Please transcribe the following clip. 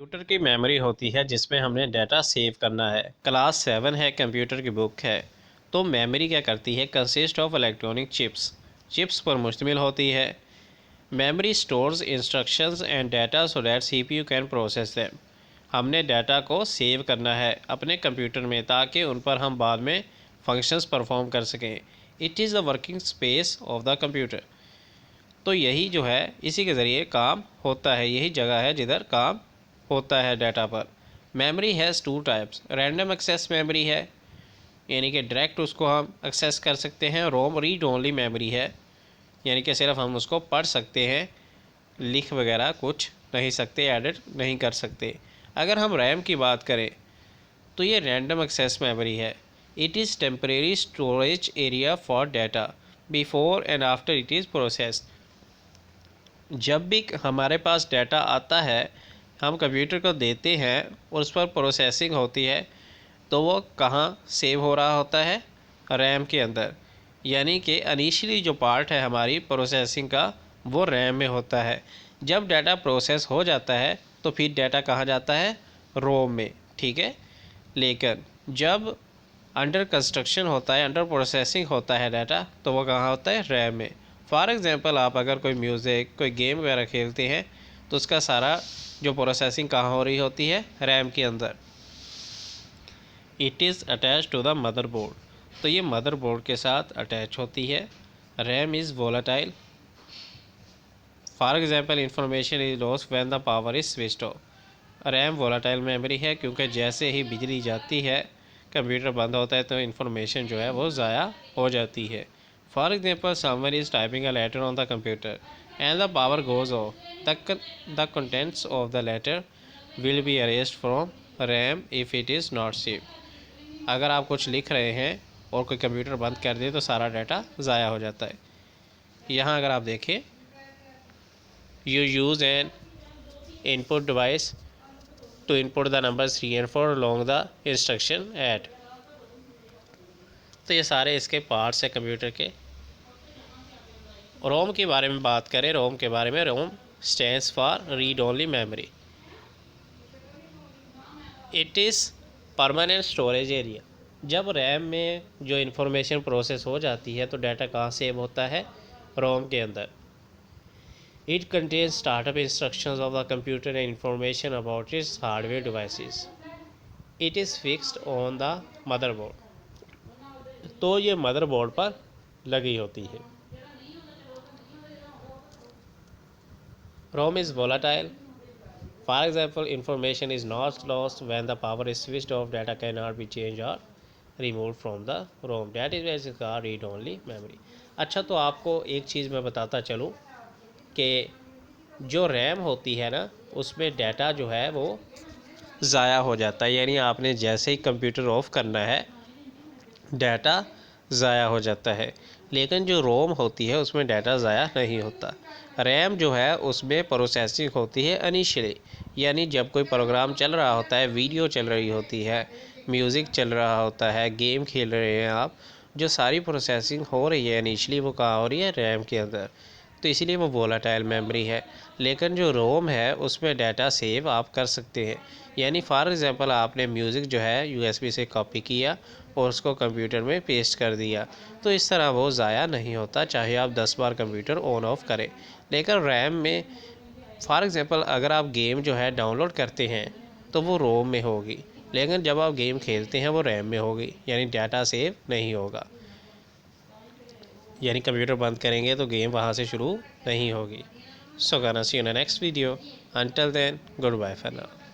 Computer की memory होती है जिसमें हमने डाटा सेव करना है। क्लास 7 है, कंप्यूटर की बुक है। तो मेमोरी क्या करती है? Consist of electronic chips. Chips पर मुश्तमिल होती है। Memory stores instructions and data so that CPU can process them. हमने डाटा को सेव करना है अपने कंप्यूटर में ताकि उन पर हम बाद में फंक्शंस परफॉर्म कर सकें। It is the working space of the computer. तो यही जो है इसी के ज़रिए काम होता है, यही जगह है जिधर काम होता है डाटा पर। Memory has two types. Random access memory है, यानी कि डायरेक्ट उसको हम एक्सेस कर सकते हैं। रोम रीड ओनली मेमोरी है, यानी कि सिर्फ हम उसको पढ़ सकते हैं, लिख वगैरह कुछ नहीं सकते, एडिट नहीं कर सकते। अगर हम रैम की बात करें तो ये रैंडम एक्सेस मेमोरी है। It is temporary storage area for data before and after it is processed. जब भी हमारे पास डाटा आता है, हम कंप्यूटर को देते हैं और उस पर प्रोसेसिंग होती है, तो वो कहाँ सेव हो रहा होता है? रैम के अंदर। यानी कि इनिशियली जो पार्ट है हमारी प्रोसेसिंग का, वो रैम में होता है। जब डाटा प्रोसेस हो जाता है तो फिर डाटा कहाँ जाता है? रोम में, ठीक है। लेकिन जब अंडर कंस्ट्रक्शन होता है, अंडर प्रोसेसिंग होता है डाटा, तो वो कहाँ होता है? रैम में। फॉर एग्ज़ाम्पल आप अगर कोई म्यूज़िक, कोई गेम वगैरह खेलते हैं तो उसका सारा जो प्रोसेसिंग कहाँ हो रही होती है? रैम के अंदर। It is attach to the motherboard. तो ये मदरबोर्ड के साथ अटैच होती है। RAM is volatile. For example information is lost when the power is switched off. RAM volatile memory है क्योंकि जैसे ही बिजली जाती है, कंप्यूटर बंद होता है, तो इन्फॉर्मेशन जो है वो ज़ाया हो जाती है। For example someone is typing a letter on the computer and the power goes off, the contents of the letter will be erased from RAM if it is not save. अगर आप कुछ लिख रहे हैं और कोई कंप्यूटर बंद कर दे तो सारा डाटा ज़ाया हो जाता है। यहाँ अगर आप देखें, you use an input device to input the number 3 and 4 along the instruction add। तो ये सारे इसके पार्ट्स हैं कंप्यूटर के। रोम के बारे में बात करें, रोम के बारे में, रोम stands for read only memory. It is permanent storage area. जब रैम में जो इन्फॉर्मेशन प्रोसेस हो जाती है तो डाटा कहाँ सेव होता है? रोम के अंदर। It contains startup instructions of the computer and information about its hardware devices. It is fixed on the motherboard. तो ये मदरबोर्ड पर लगी होती है। ROM is volatile. For example information is not lost when the power is switched off, data can not be change और remove from the ROM, that is where is का read only memory. अच्छा, तो आपको एक चीज़ मैं बताता चलूँ कि जो रैम होती है ना, उसमें डाटा जो है वो ज़ाया हो जाता है। यानी आपने जैसे ही कंप्यूटर ऑफ करना है, डाटा ज़ाया हो जाता है। लेकिन जो रोम होती है उसमें डाटा ज़ाया नहीं होता। रैम जो है उसमें प्रोसेसिंग होती है इनिशियली, यानी जब कोई प्रोग्राम चल रहा होता है, वीडियो चल रही होती है, म्यूज़िक चल रहा होता है, गेम खेल रहे हैं आप, जो सारी प्रोसेसिंग हो रही है इनिशियली वो कहाँ हो रही है? रैम के अंदर। तो इसीलिए वो वोलाटाइल मेमोरी है। लेकिन जो रोम है उसमें डाटा सेव आप कर सकते हैं। यानी फॉर एग्ज़ाम्पल आपने म्यूज़िक जो है यूएसबी से कॉपी किया और उसको कंप्यूटर में पेस्ट कर दिया, तो इस तरह वो ज़ाया नहीं होता, चाहे आप 10 बार कंप्यूटर ऑन ऑफ करें। लेकिन रैम में फॉर एग्ज़ाम्पल अगर आप गेम जो है डाउनलोड करते हैं तो वो रोम में होगी, लेकिन जब आप गेम खेलते हैं वो रैम में होगी, यानी डाटा सेव नहीं होगा। यानी कंप्यूटर बंद करेंगे तो गेम वहाँ से शुरू नहीं होगी। So gonna see in next video. Until then, good bye for now.